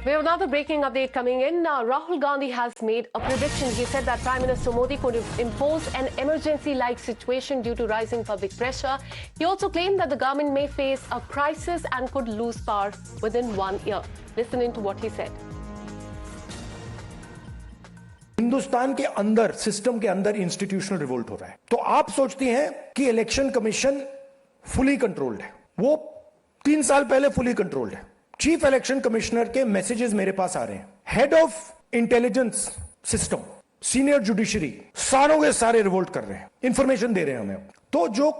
We have another breaking update coming in. Rahul Gandhi has made a prediction. He said that Prime Minister Modi could impose an emergency-like situation due to rising public pressure. He also claimed that the government may face a crisis and could lose power within 1 year. Listen into what he said. Hindustan के अंदर, system के अंदर institutional revolt हो रहा है। तो आप सोचती हैं कि इलेक्शन कमीशन फुली कंट्रोल्ड है। वो 3 साल पहले फुली कंट्रोल्ड है। चीफ इलेक्शन कमिश्नर के मैसेजेस मेरे पास आ रहे हैं। Head of intelligence system, senior judiciary, सारों के सारे रिवोल्ट कर रहे हैं, इंफॉर्मेशन दे रहे हैं हमें। तो जो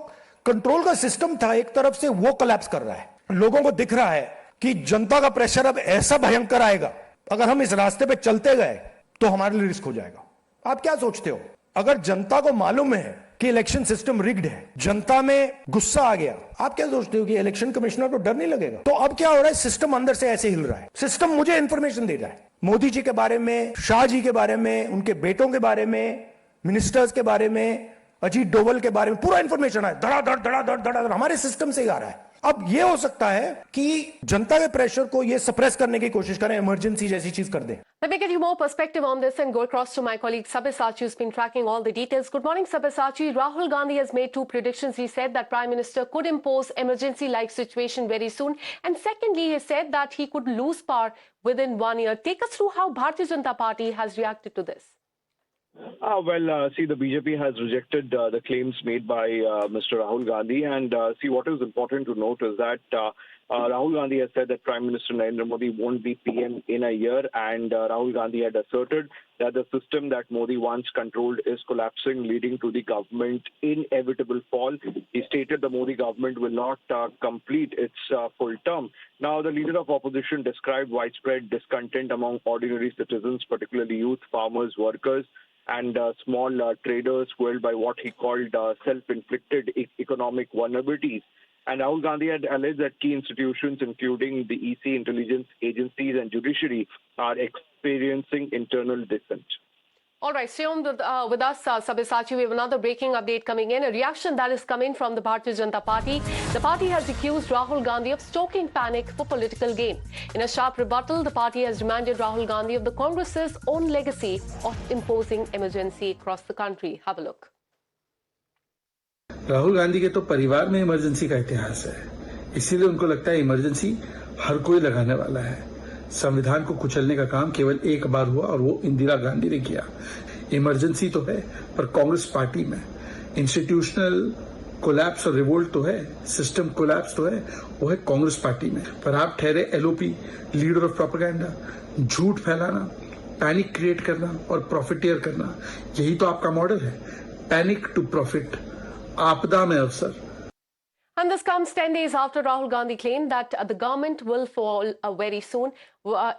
कंट्रोल का सिस्टम था एक तरफ से, वो कोलैप्स कर रहा है। लोगों को दिख रहा है कि जनता का प्रेशर अब ऐसा भयंकर आएगा, अगर हम इस रास्ते पे चलते गए तो हमारे लिए रिस्क हो जाएगा। आप क्या सोचते हो, अगर जनता को मालूम है कि इलेक्शन सिस्टम रिग्ड है, जनता में गुस्सा आ गया, आप क्या सोचते हो कि इलेक्शन कमिश्नर को डर नहीं लगेगा? तो अब क्या हो रहा है, सिस्टम अंदर से ऐसे हिल रहा है। सिस्टम मुझे इंफॉर्मेशन दे रहा है, मोदी जी के बारे में, शाह जी के बारे में, उनके बेटों के बारे में, मिनिस्टर्स के बारे में, अजीत डोवल के बारे में पूरा इंफॉर्मेशन है। धड़ाधड़ धड़ाधड़ धड़ाधड़ हमारे सिस्टम से ही आ रहा है। अब ये हो सकता है कि जनता के प्रेशर को ये सप्रेस करने की कोशिश करें, इमरजेंसी जैसी चीज कर दें। Let me get you more perspective on this and go across to my colleague Sabyasachi, who's been tracking all the details. Good morning, Sabyasachi. Rahul Gandhi has made 2 predictions. He said that Prime Minister could impose emergency-like situation very soon. And secondly, he said that he could lose power within 1 year. Take us through how Bharatiya Janata Party has reacted to this. See, the BJP has rejected the claims made by Mr. Rahul Gandhi. And see, what is important to note is that Rahul Gandhi has said that Prime Minister Narendra Modi won't be PM in a year. And Rahul Gandhi had asserted that the system that Modi once controlled is collapsing, leading to the government inevitable fall. He stated the Modi government will not complete its full term. Now, the leader of opposition described widespread discontent among ordinary citizens, particularly youth, farmers, workers, and small traders fueled by what he called self-inflicted economic vulnerabilities. And Rahul Gandhi had alleged that key institutions, including the EC, intelligence agencies, and judiciary, are experiencing internal dissent. All right, stay on with us, Sabyasachi. We have another breaking update coming in. A reaction that is coming from the Bharatiya Janata Party. The party has accused Rahul Gandhi of stoking panic for political gain. In a sharp rebuttal, the party has reminded Rahul Gandhi of the Congress's own legacy of imposing emergency across the country. Have a look. Rahul Gandhi के तो परिवार में emergency का इतिहास है, इसीलिए उनको लगता है इमरजेंसी हर कोई लगाने वाला है। संविधान को कुचलने का काम केवल एक बार हुआ और वो इंदिरा गांधी ने किया। इमरजेंसी तो है, पर कांग्रेस पार्टी में इंस्टीट्यूशनल कोलैप्स और रिवोल्ट तो है, सिस्टम कोलैप्स तो है, वो है कांग्रेस पार्टी में। पर आप ठहरे एलओपी, लीडर ऑफ प्रोपेगेंडा, झूठ फैलाना, पैनिक क्रिएट करना और प्रॉफिटियर करना, यही तो आपका मॉडल है। पैनिक टू प्रॉफिट, आपदा में अवसर। And this comes 10 days after Rahul Gandhi claimed that the government will fall very soon.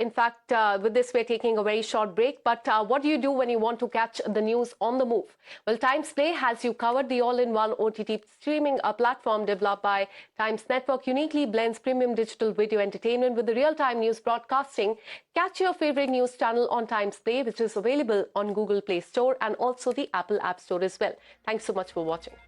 In fact, with this, we're taking a very short break. But what do you do when you want to catch the news on the move? Well, Times Play has you covered. The all-in-one OTT streaming platform developed by Times Network uniquely blends premium digital video entertainment with the real-time news broadcasting. Catch your favorite news channel on Times Play, which is available on Google Play Store and also the Apple App Store as well. Thanks so much for watching.